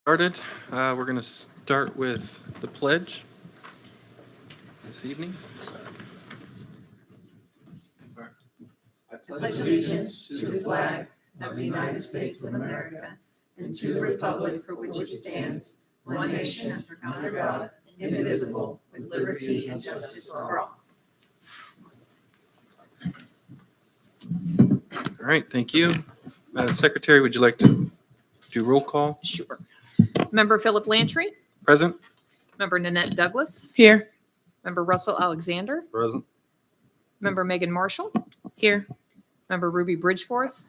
Started. We're going to start with the pledge this evening. Pledge allegiance to the flag of the United States of America and to the republic for which it stands, one nation, under God, indivisible, with liberty and justice for all. All right, thank you. Madam Secretary, would you like to do roll call? Sure. Member Philip Lantry, Present? Member Nanette Douglas, Here. Member Russell Alexander, Present. Member Megan Marshall, Here. Member Ruby Bridgeforth,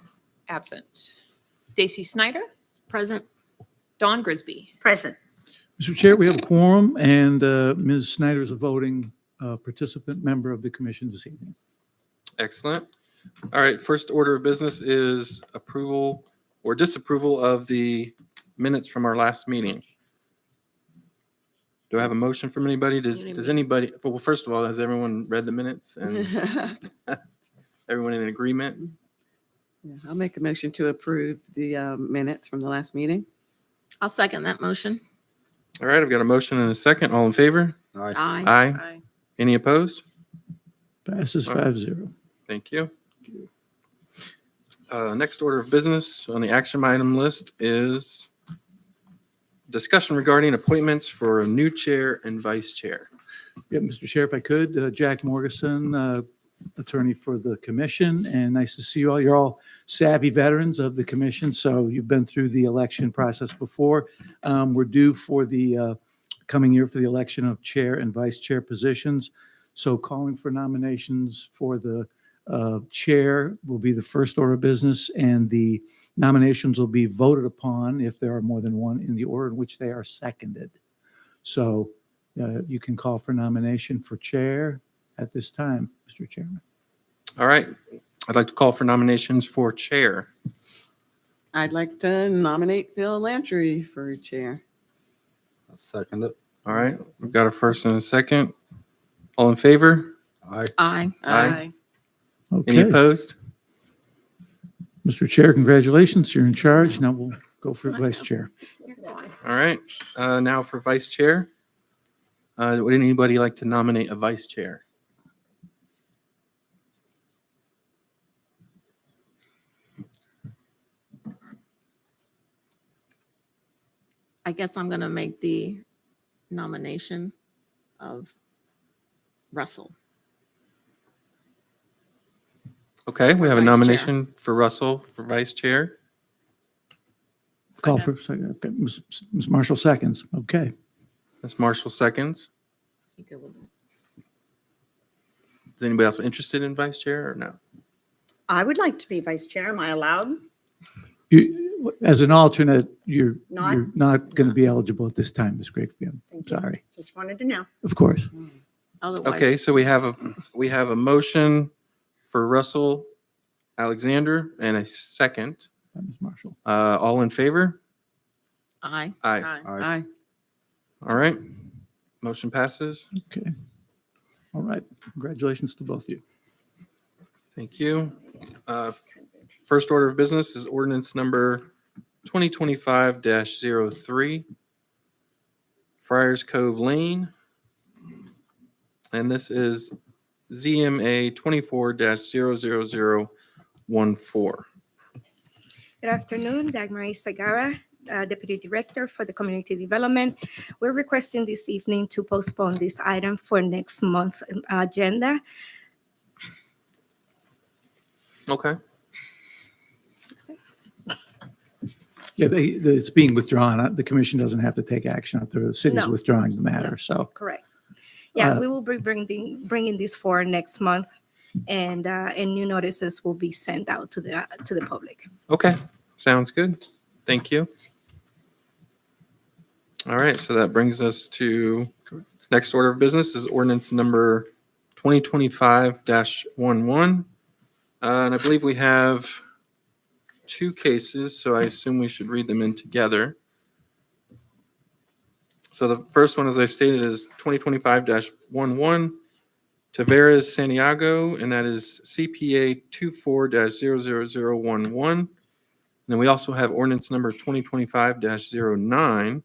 absent. Stacy Snyder, Present. Dawn Grisby. Present. Mr. Chair, we have a quorum, and Ms. Snyder is a voting participant member of the commission this evening. Excellent. All right, first order of business is approval or disapproval of the minutes from our last meeting. Do I have a motion from anybody? Does anybody, well, first of all, has everyone read the minutes and everyone in agreement? Yeah, I'll make a motion to approve the minutes from the last meeting. I'll second that motion. All right, I've got a motion and a second. All in favor? Aye. Aye. Any opposed? Passes All right. 5-0. Thank you. Next order of business on the action item list is discussion regarding appointments for a new chair and vice chair. Yeah, Mr. Chair, if I could, Jack Morgeson, attorney for the commission, and nice to see you all. You're all savvy veterans of the commission, so you've been through the election process before. We're due for the coming year for the election of chair and vice chair positions. So calling for nominations for the chair will be the first order of business, and the nominations will be voted upon if there are more than one in the order in which they are seconded. So you can call for nomination for chair at this time, Mr. Chairman. All right, I'd like to call for nominations for chair. I'd like to nominate Phil Lantry for chair. I'll second it. All right, we've got a first and a second. All in favor? Aye. Aye. Aye. Any Okay, opposed? Mr. Chair, congratulations. You're in charge. Now we'll go for vice chair. All right, now for vice chair. Would anybody like to nominate a vice chair? I guess I'm going to make the nomination of Russell. Okay, we have a Vice chair. nomination for Russell for vice chair. Call for, okay, Ms. Marshall seconds. Okay. Ms. Marshall seconds. You good with that? Is anybody else interested in vice chair or no? I would like to be vice chair. Am I allowed? As an alternate, you're Not? not going to be eligible at this time, Ms. Grigsby. I'm Thank you. sorry. Just wanted to know. Of course. Otherwise, Okay, so we have a motion for Russell Alexander and a second. Ms. Marshall. All in favor? aye. Aye. Aye. All right. Motion passes. Okay. All right. Congratulations to both of you. Thank you. First order of business is ordinance number 2025-03, Friars Cove Lane. And this is ZMA 24-00014. Good afternoon, Dagmar Sagara, Deputy Director for the Community Development. We're requesting this evening to postpone this item for next month's agenda. Okay. Yeah, it's being withdrawn. The commission doesn't have to take action after the city's No. withdrawing the matter, so. Correct. Yeah, Uh, we will be bringing this for next month, and new notices will be sent out to the public. Okay. Sounds good. Thank you. All right. So that brings us to next order of business is ordinance number 2025-11. And I believe we have two cases, so I assume we should read them in together. So the first one, as I stated, is 2025-11 Tavares Santiago, and that is CPA 24-00011. then we also have ordinance number 2025-09.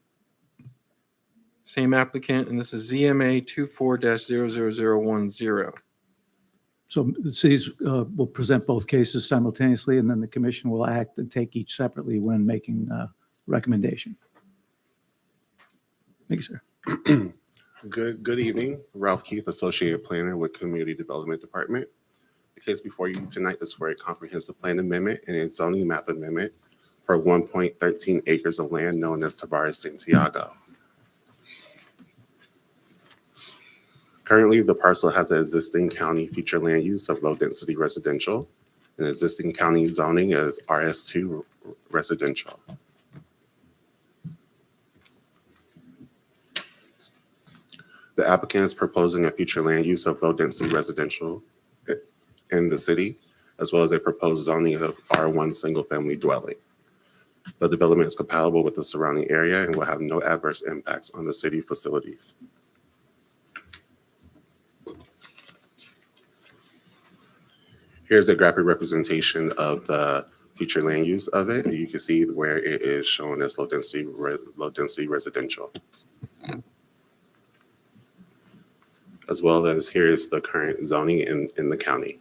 Same applicant, and this is ZMA 24-00010. So the cities will present both cases simultaneously, and then the commission will act and take each separately when making recommendation. Thank you, sir. Good evening. Ralph Keith, Associate Planner with Community Development Department. The case before you tonight is for a comprehensive plan amendment and a zoning map amendment for 1.13 acres of land known as Tavares Santiago. Currently, the parcel has an existing county future land use of low-density residential. An existing county zoning is RS2 residential. The applicant is proposing a future land use of low-density residential in the city, as well as a proposed zoning of R1 single-family dwelling. The development is compatible with the surrounding area and will have no adverse impacts on the city facilities. Here's a graphic representation of the future land use of it. You can see where it is shown as low-density residential. As well as here's the current zoning in the county.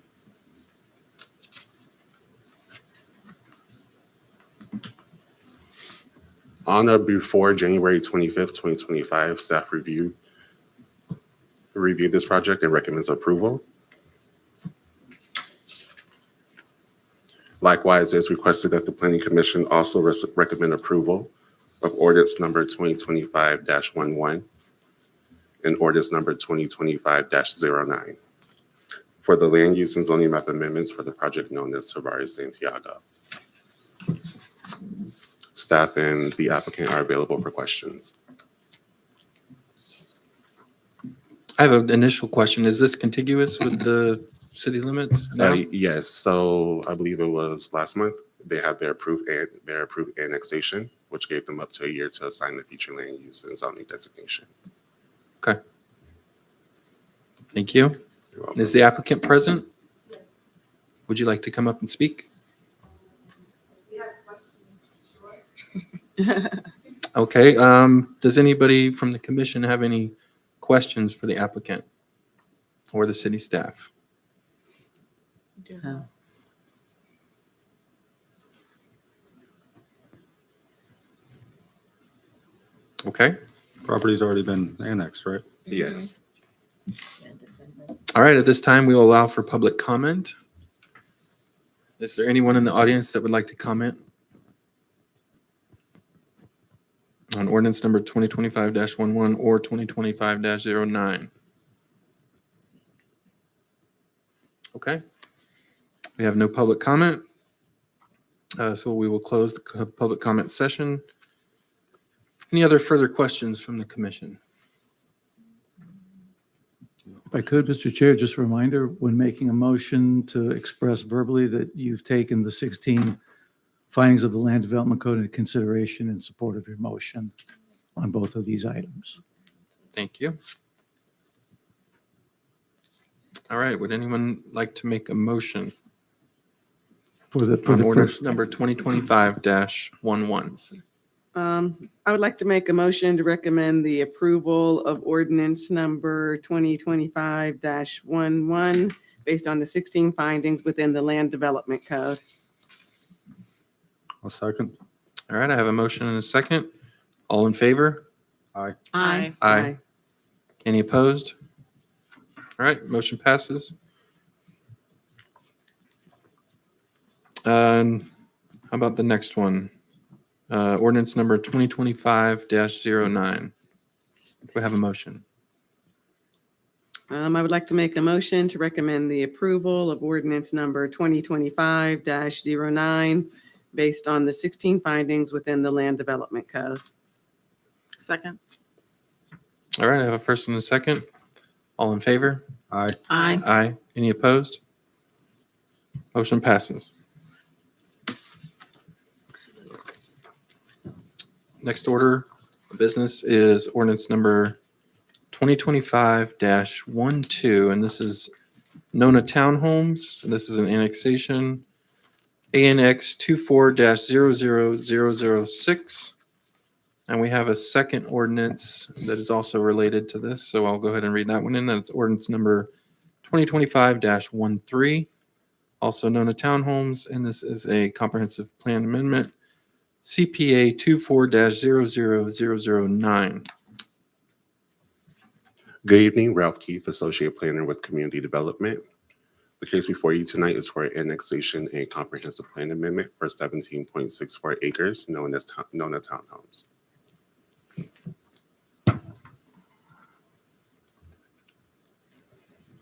On or before January 25th, 2025, staff reviewed this project and recommends approval. Likewise, it's requested that the Planning Commission also recommend approval of ordinance number 2025-11 and ordinance number 2025-09 for the land use and zoning map amendments for the project known as Tavares Santiago. Staff and the applicant are available for questions. I have an initial question. Is this contiguous with the city limits now? Yes, so I believe it was last month, they had their approved annexation, which gave them up to a year to assign the future land use and zoning designation. Okay. Thank you. You're welcome. Is the applicant present? Would you like to come up and speak? Okay, does anybody from the commission have any questions for the applicant or the city staff? No. Okay, Property's already been annexed, right? Yes. all right, at this time, we will allow for public comment. Is there anyone in the audience that would like to comment on ordinance number 2025-11 or 2025-09? Okay. We have no public comment. So we will close the public comment session. Any other further questions from the commission? If I could, Mr. Chair, just a reminder, when making a motion to express verbally that you've taken the 16 findings of the Land Development Code into consideration in support of your motion on both of these items. Thank you. All right, would anyone like to make a motion For the on ordinance first, number 2025-11? I would like to make a motion to recommend the approval of ordinance number 2025-11 based on the 16 findings within the Land Development Code. I'll second. All right, I have a motion and a second. All in favor? Aye. Aye. Aye. Any opposed? All right, motion passes. How about the next one? Ordinance number 2025-09. Do we have a motion? I would like to make a motion to recommend the approval of ordinance number 2025-09 based on the 16 findings within the Land Development Code. Second. All right, I have a first and a second. All in favor? Aye. Aye. Aye. Any opposed? Motion passes. Next order of business is ordinance number 2025-12, and this is Nona Townhomes. And this is an annexation ANX 24-00006. And we have a second ordinance that is also related to this, so I'll go ahead and read that one in. That's ordinance number 2025-13, also known as townhomes, and this is a comprehensive plan amendment, CPA 24-00009. Good evening, Ralph Keith, Associate Planner with Community Development. The case before you tonight is for annexation and comprehensive plan amendment for 17.64 acres known as townhomes.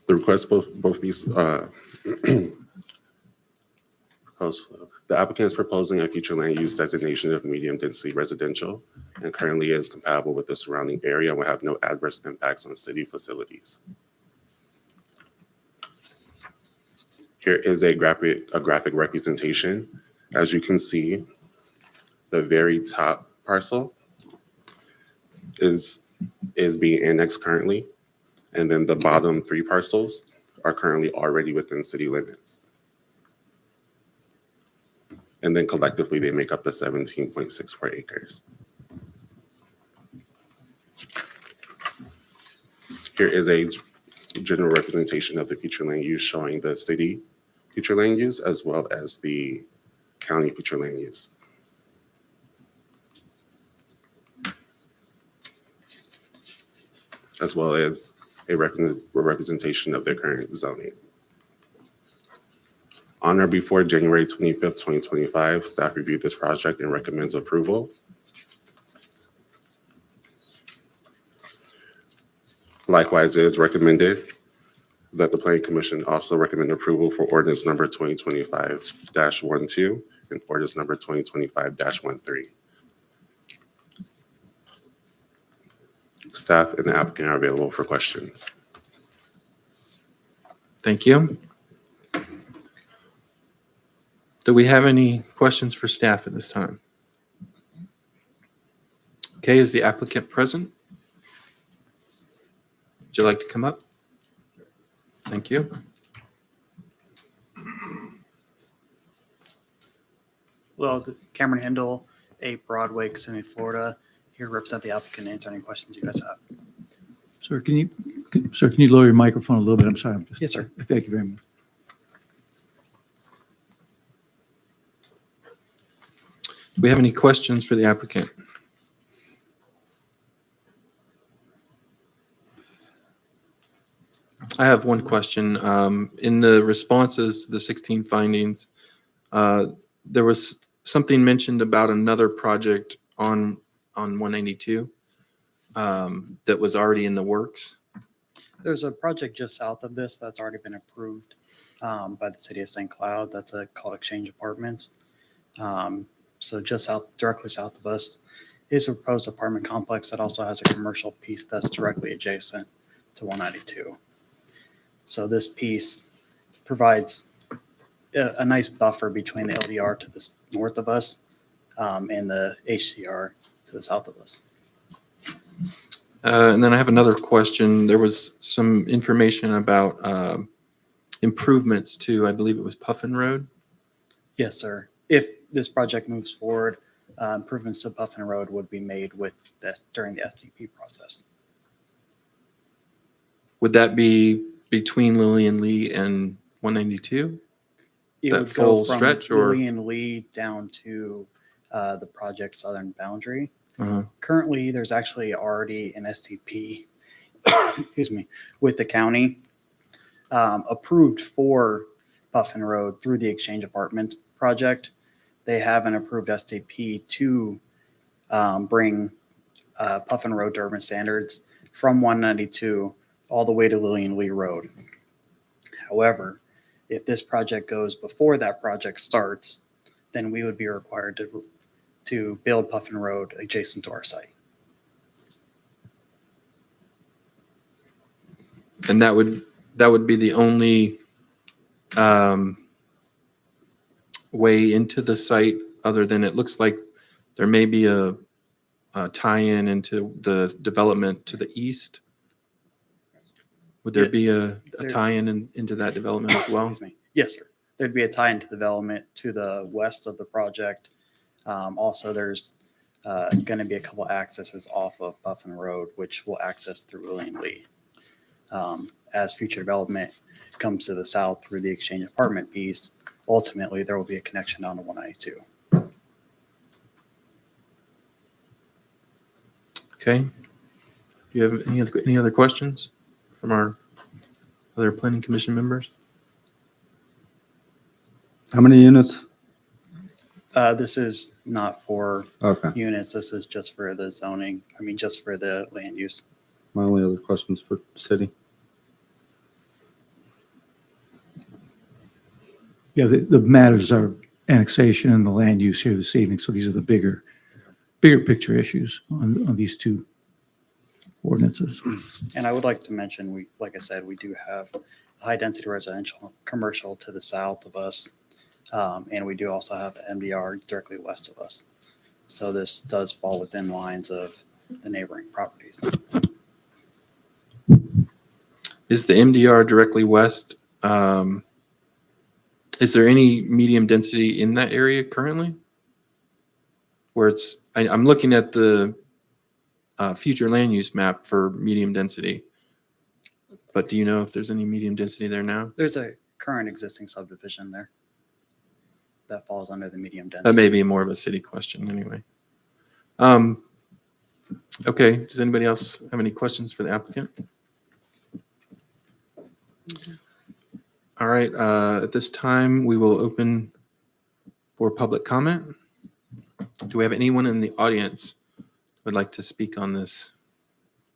The request both be the applicant is proposing a future land use designation of medium density residential and currently is compatible with the surrounding area and will have no adverse impacts on city facilities. Here is a graphic representation. As you can see, the very top parcel is being annexed currently, and then the bottom three parcels are currently already within city limits. And then collectively, they make up the 17.64 acres. Here is a general representation of the future land use showing the city future land use as well as the county future land use. As well as a representation of their current zoning. On or before January 25th, 2025, staff reviewed this project and recommends approval. Likewise, it is recommended that the Planning Commission also recommend approval for ordinance number 2025-12 and ordinance number 2025-13. Staff and the applicant are available for questions. Thank you. Do we have any questions for staff at this time? Okay, is the applicant present? Would you like to come up? Thank you. Well, Cameron Hindle, 8 Broadway, Kissimmee, Florida. Here to represent the applicant and answer any questions you guys have. Sir, can you lower your microphone a little bit? I'm sorry. Yes, sir. Thank you very much. Do we have any questions for the applicant? I have one question. In the responses to the 16 findings, there was something mentioned about another project on 192 that was already in the works. There's a project just south of this that's already been approved by the city of St. Cloud. That's called Exchange Apartments. So just directly south of us is a proposed apartment complex that also has a commercial piece that's directly adjacent to 192. So this piece provides a nice buffer between the LDR to the north of us and the HCR to the south of us. And then I have another question. There was some information about improvements to, I believe it was Puffin Road. Yes, sir. If this project moves forward, improvements to Puffin Road would be made during the SDP process. Would that be between Lillian Lee and 192? It That would full go from stretch, or- Lillian Lee down to the project's southern boundary. Uh-huh. Currently, there's actually already an STP, excuse me, with the county approved for Puffin Road through the Exchange Apartments project. They have an approved STP to bring Puffin Road to urban standards from 192 all the way to Lillian Lee Road. However, if this project goes before that project starts, then we would be required to build Puffin Road adjacent to our site. And that would be the only way into the site, other than it looks like there may be a tie-in into the development to the east. Would there Yeah, be a there- tie-in into that development as well? Excuse me. Yes, sir. there'd be a tie-in development to the west of the project. Also, there's going to be a couple accesses off of Buffin Road, which will access through William Lee. As future development comes to the south through the exchange apartment piece, ultimately there will be a connection down to 192. Okay. Do you have any other questions from our other planning commission members? How many units? This is not for Okay. units. This is just for the zoning. Just for the land use. My only other questions for city. Yeah, the matters are annexation and the land use here this evening. So these are the bigger picture issues on these two ordinances. And I would like to mention, like I said, we do have high-density residential, commercial to the south of us. And we do also have MDR directly west of us. So this does fall within lines of the neighboring properties. Is the MDR directly west? Is there any medium density in that area currently? Where I'm looking at the future land use map for medium density. But do you know if there's any medium density there now? There's a current existing subdivision there that falls under the medium That density. may be more of a city question anyway. Okay, does anybody else have any questions for the applicant? All right, at this time, we will open for public comment. Do we have anyone in the audience who would like to speak on this,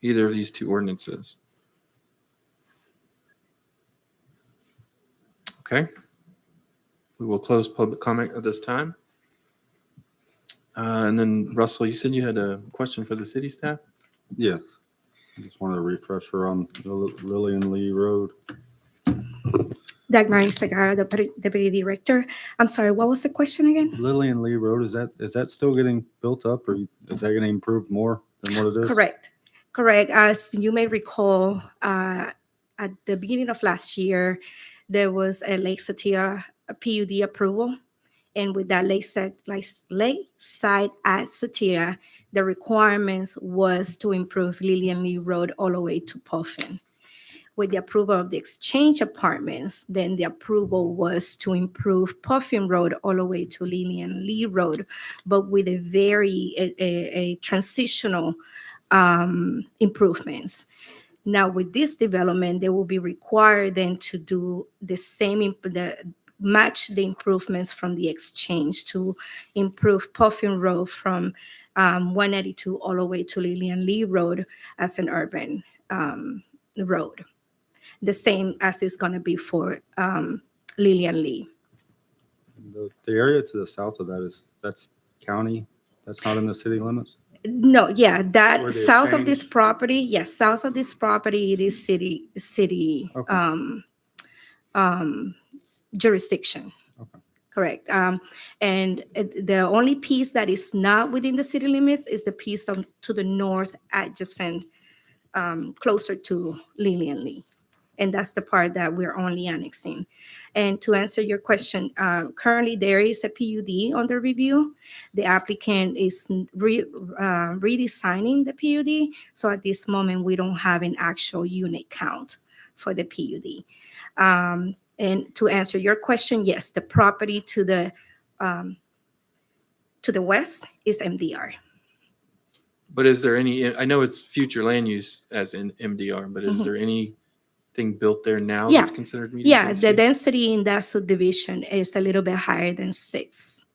either of these two ordinances? Okay. We will close public comment at this time. And then Russell, you said you had a question for the city staff? Yes. I just wanted a refresher on Lillian Lee Road. Dagmar Istagara, the Deputy Director. I'm sorry, what was the question again? Lillian Lee Road, is that still getting built up, or is that going to improve more than what it is? Correct. As you may recall, at the beginning of last year, there was a Lake Satia PUD approval. And with that lakeside at Satia, the requirements was to improve Lillian Lee Road all the way to Puffin. With the approval of the exchange apartments, then the approval was to improve Puffin Road all the way to Lillian Lee Road, but with a transitional improvements. Now with this development, they will be required then to do the same, match the improvements from the exchange to improve Puffin Road from 192 all the way to Lillian Lee Road as an urban road. The same as it's going to be for Lillian Lee. The area to the south of that's county? That's not in the city limits? No, yeah, Where that they south of this exchange? property, yes, south of this property, it is city Okay. Jurisdiction. Okay. Correct. And the only piece that is not within the city limits is the piece to the north adjacent, closer to Lillian Lee. And that's the part that we're only annexing. And to answer your question, currently there is a PUD under review. The applicant is redesigning the PUD. So at this moment, we don't have an actual unit count for the PUD. And to answer your question, yes, the property to the west is MDR. But is there any, I know it's future land use as in MDR, but is there anything built there now Yeah. that's considered medium Yeah, density? the density in that subdivision is a little bit higher than 6.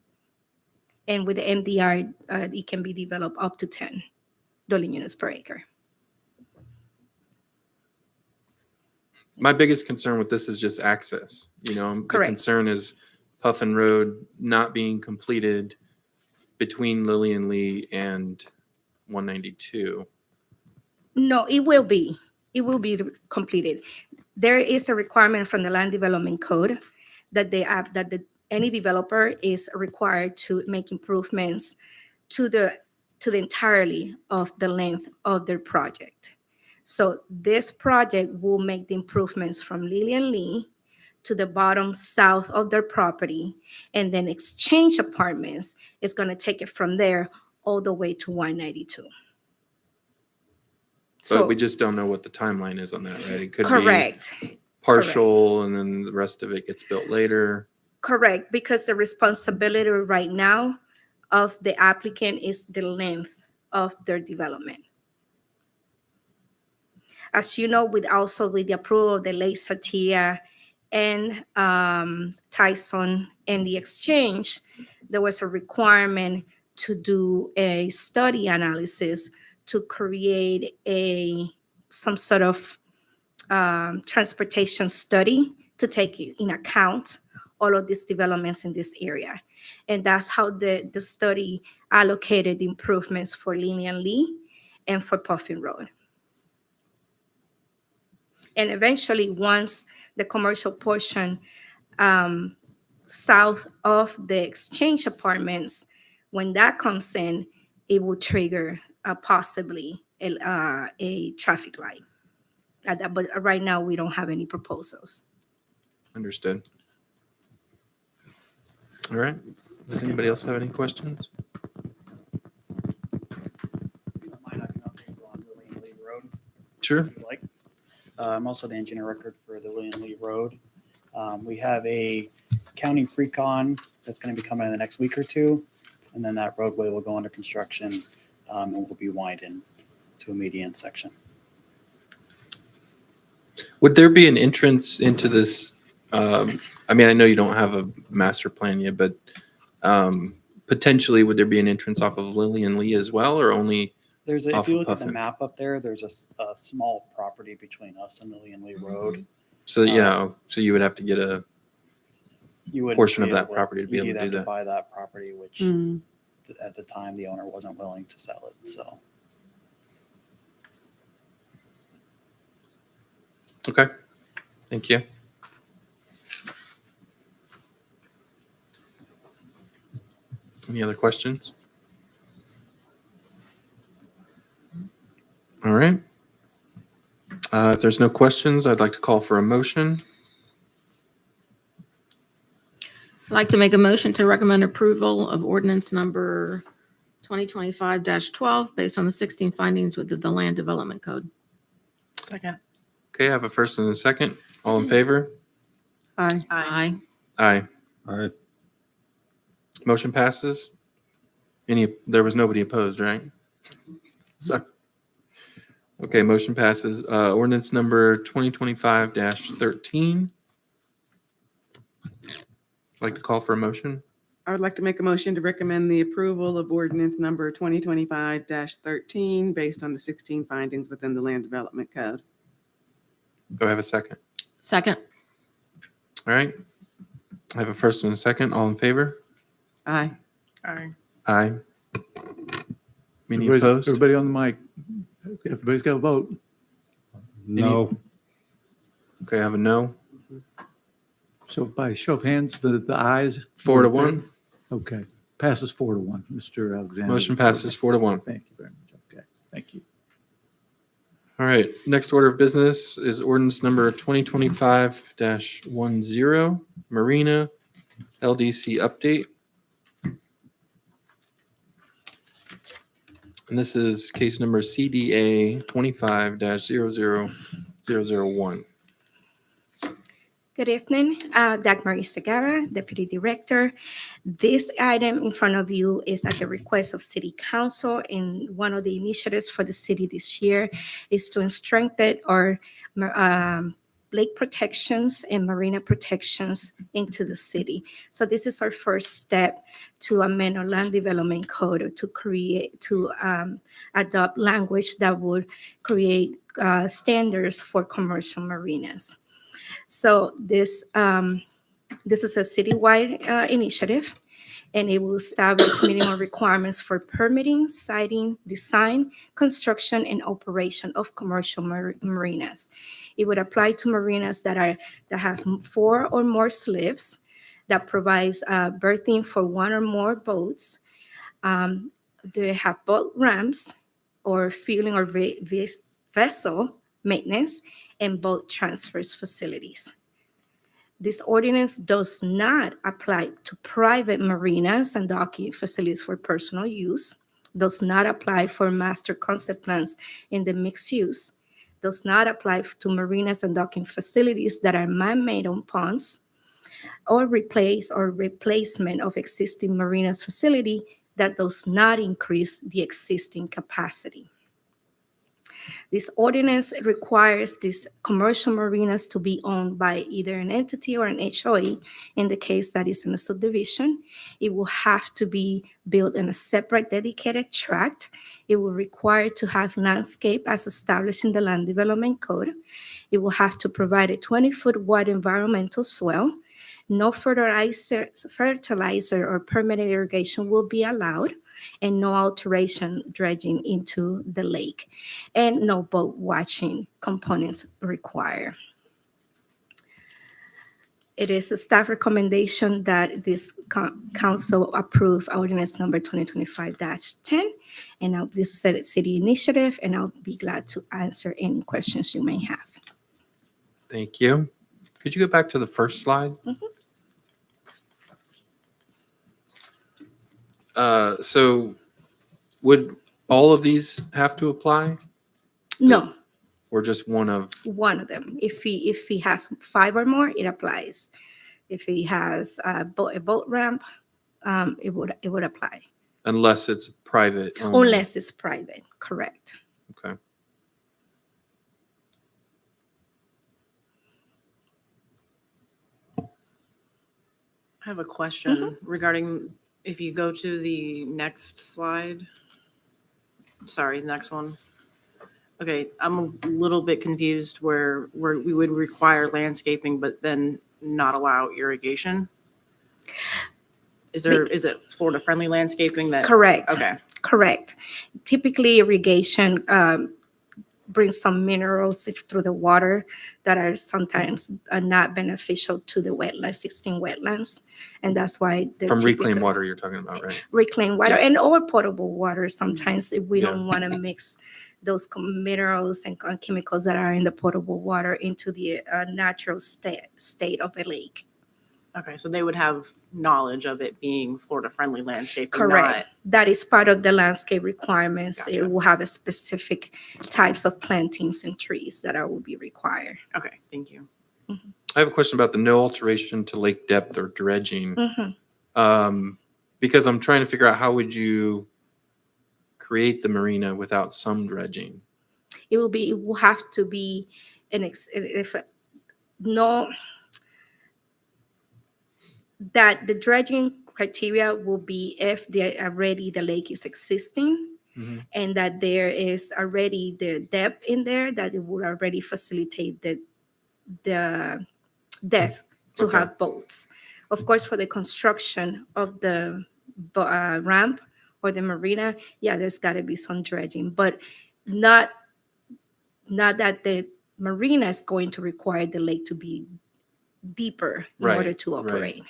And with the MDR, it can be developed up to 10 dwelling units per acre. My biggest concern with this is just access. The Correct. concern is Puffin Road not being completed between Lillian Lee and 192. No, it will be. It will be completed. There is a requirement from the Land Development Code that any developer is required to make improvements to the entirety of the length of their project. So this project will make the improvements from Lillian Lee to the bottom south of their property, and then Exchange Apartments is going to take it from there all the way to 192. But we just don't know what the timeline is on that, right? It could be correct. partial and then the rest of it gets built later. Correct, because the responsibility right now of the applicant is the length of their development. As you know, with the approval of the Lake Satia and Tyson and the Exchange, there was a requirement to do a study analysis to create some sort of transportation study to take in account all of these developments in this area. And that's how the study allocated the improvements for Lillian Lee and for Puffin Road. And eventually, once the commercial portion south of the Exchange Apartments, when that comes in, it will trigger possibly a traffic light. But right now, we don't have any proposals. Understood. All right. Does anybody else have any questions? Mine, I can update you on Lillian Lee Road, Sure. if you'd like. I'm also the engineer record for the Lillian Lee Road. We have a county pre-con that's going to be coming in the next week or two, and then that roadway will go under construction and will be widened to a median section. Would there be an entrance into this? I mean, I know you don't have a master plan yet, but potentially would there be an entrance off of Lillian Lee as well, or only? There's Off if you of look at the Puffin. map up there, there's a small property between us and Lillian Lee Road. So yeah, so you would have to get a You would portion of that property to be able to do that. buy that property, which Mm. at the time the owner wasn't willing to sell it. So Okay. Thank you. Any other questions? All right. If there's no questions, I'd like to call for a motion. I'd like to make a motion to recommend approval of ordinance number 2025-12 based on the 16 findings within the Land Development Code. Second. Okay, I have a first and a second. All in favor? Aye. Aye. Aye. All right. Motion passes. There was nobody opposed, right? So, okay, motion passes. Ordinance number 2025-13. I'd like to call for a motion. I would like to make a motion to recommend the approval of ordinance number 2025-13 based on the 16 findings within the Land Development Code. Do I have a second? Second. All right. I have a first and a second. All in favor? Aye. Aye. Aye. Any Everybody- opposed? Everybody on the mic. Everybody's got to vote. No. Okay, I have a no. So by show of hands, the ayes. 4-1. Okay. Passes 4-1, Mr. Alexander. Motion passes 4-1. Thank you very much. Okay. Thank you. All right, next order of business is ordinance number 2025-10, Marina LDC update. And this is case number CDA 25-00001. Good evening, Dagmar Segara, Deputy Director. This item in front of you is at the request of City Council, and one of the initiatives for the city this year is to strengthen our lake protections and marina protections into the city. So this is our first step to amend our land development code to adopt language that would create standards for commercial marinas. So this is a citywide initiative, and it will establish minimum requirements for permitting, siting, design, construction, and operation of commercial marinas. It would apply to marinas that have 4 or more slips, that provides berthing for 1 or more boats. They have boat ramps or fueling or vessel maintenance, and boat transfers facilities. This ordinance does not apply to private marinas and docking facilities for personal use, does not apply for master concept plans in the mixed use, does not apply to marinas and docking facilities that are man-made on ponds, or replacement of existing marinas facility that does not increase the existing capacity. This ordinance requires these commercial marinas to be owned by either an entity or an HOA. In the case that is in a subdivision, it will have to be built in a separate dedicated tract. It will require to have landscape as established in the Land Development Code. It will have to provide a 20-foot wide environmental swell. No fertilizer or permanent irrigation will be allowed, and no alteration dredging into the lake, and no boat watching components required. It is a staff recommendation that this council approve ordinance number 2025-10, and now this is a city initiative, and I'll be glad to answer any questions you may have. Thank you. Could you go back to the first slide? So would all of these have to apply, No, or just one of? one of them. If he has 5 or more, it applies. If he has a boat ramp, it would apply. Unless it's private only. Unless it's private, correct. Okay. I have a question regarding, if you go to the next slide. Sorry, the next one. Okay, I'm a little bit confused where we would require landscaping, but then not allow irrigation. Is it Florida friendly landscaping that? Correct. Okay, Correct. Typically, irrigation brings some minerals through the water that are sometimes not beneficial to the existing wetlands, and that's why From reclaimed water you're talking about, right? reclaimed water and or potable water. Sometimes if we don't want to mix those minerals and chemicals that are in the potable water into the natural state of a lake. okay, so they would have knowledge of it being Florida friendly landscaping. Correct. That is part of the landscape requirements. Gotcha. It will have a specific types of plantings and trees that will be required. Okay, thank you. I have a question about the no alteration to lake depth or dredging. Mhm. Because I'm trying to figure out how would you create the marina without some dredging? It will have to be that the dredging criteria will be if the lake is existing, Mhm. and that there is already the depth in there, that it would already facilitate the depth to Okay. have boats. Of course, for the construction of the ramp or the marina, there's got to be some dredging, but not that the marina is going to require the lake to be deeper in Right, order to right. operate.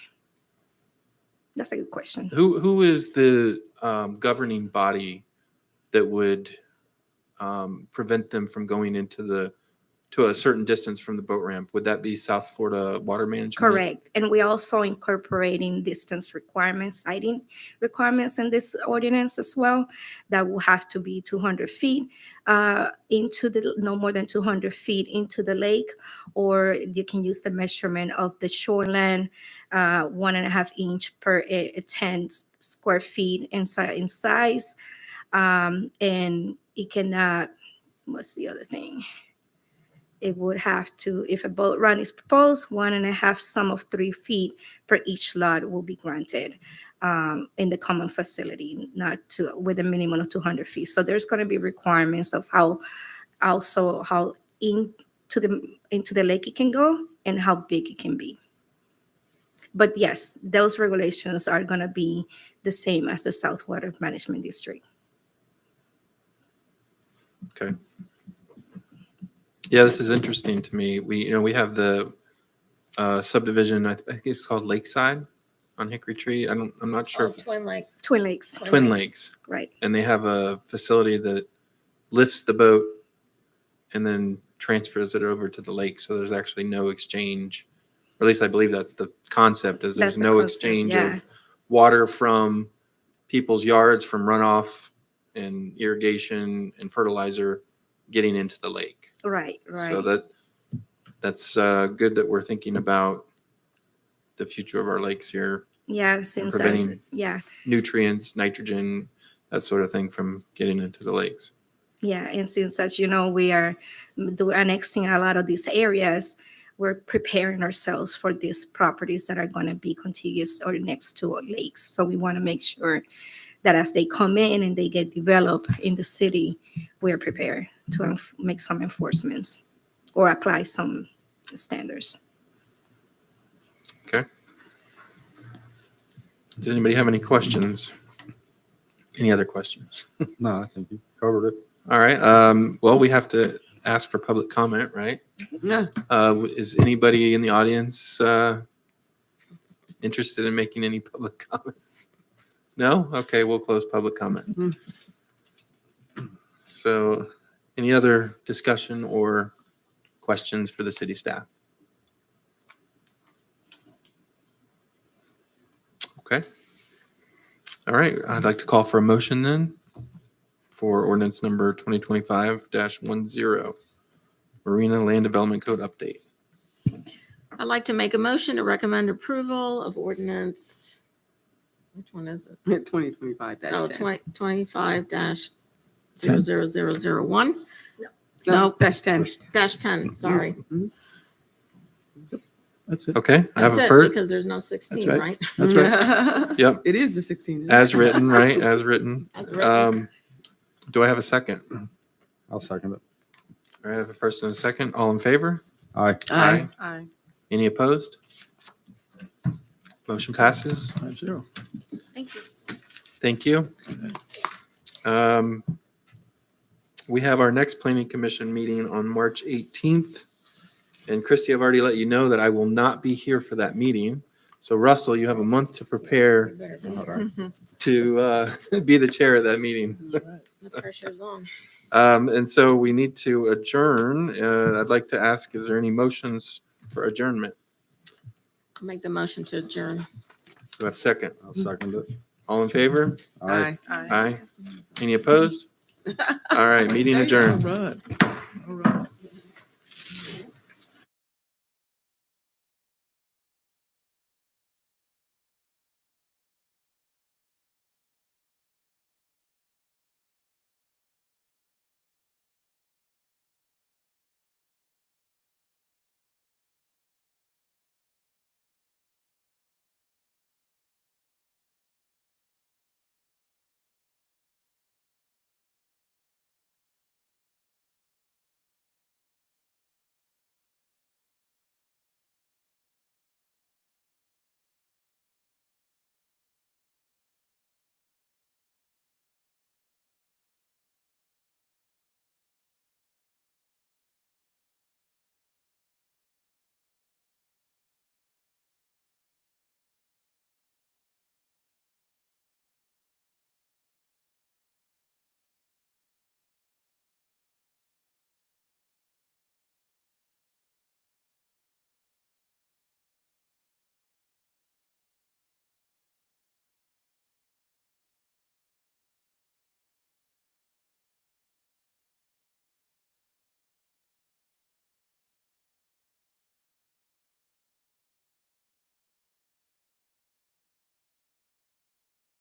That's a good question. Who is the governing body that would prevent them from going to a certain distance from the boat ramp? Would that be South Florida Water Management? Correct. And we also incorporating distance requirements, sighting requirements in this ordinance as well. That will have to be 200 feet no more than 200 feet into the lake, or you can use the measurement of the shoreline, 1.5 inch per 10 square feet in size. And it cannot, what's the other thing? It would have to, if a boat run is proposed, 1.5 sum of 3 feet per each lot will be granted in the common facility, with a minimum of 200 feet. So there's going to be requirements of how into the lake it can go and how big it can be. But yes, those regulations are going to be the same as the South Water Management District. Okay. Yeah, this is interesting to me. We have the subdivision. I think it's called Lakeside on Hickory Tree. I'm not sure if it's Twin Lake. Twin Lakes, Twin Lakes, right? and they have a facility that lifts the boat and then transfers it over to the lake. So there's actually no exchange or at least I believe that's the concept, is there's That's the no concept, exchange yeah. of water from people's yards, from runoff and irrigation and fertilizer getting into the lake. Right, So right. that's good that we're thinking about the future of our lakes here, Yeah, since preventing- yeah, nutrients, nitrogen, that sort of thing from getting into the lakes. yeah, and since, as you know, we are annexing a lot of these areas, we're preparing ourselves for these properties that are going to be contiguous or next to lakes. So we want to make sure that as they come in and they get developed in the city, we're prepared to make some enforcements or apply some standards. Okay. Does anybody have any questions? Any other questions? No, I think you covered it. All right. Well, we have to ask for public comment, right? No. Is anybody in the audience interested in making any public comments? No? Okay, we'll close public comment. Mhm. So any other discussion or questions for the city staff? Okay. All right, I'd like to call for a motion then for ordinance number 2025-10, Marina Land Development Code update. I'd like to make a motion to recommend approval of ordinance, which one is it? 2025-10. Oh, 2025-00001, No, that's 10. -10, sorry. Mhm. That's it. Okay, I have That's a it, first. because there's no 16, right. right? That's right. Yep, It is the 16. as written, right? As written. As written. Do I have a second? I'll second it. All right, I have a first and a second. All in favor? Aye. Aye. Aye. Any opposed? Motion passes. 5-0. Thank you. Thank you. We have our next planning commission meeting on March 18th. And Christy, I've already let you know that I will not be here for that meeting. So Russell, you have a month to prepare to be the chair of that meeting. The pressure's on. And so we need to adjourn. I'd like to ask, is there any motions for adjournment? I'll make the motion to adjourn. Do I have a second? I'll second it. All in favor? Aye. Aye. Aye. Any opposed? All right, meeting adjourned. All right. All right.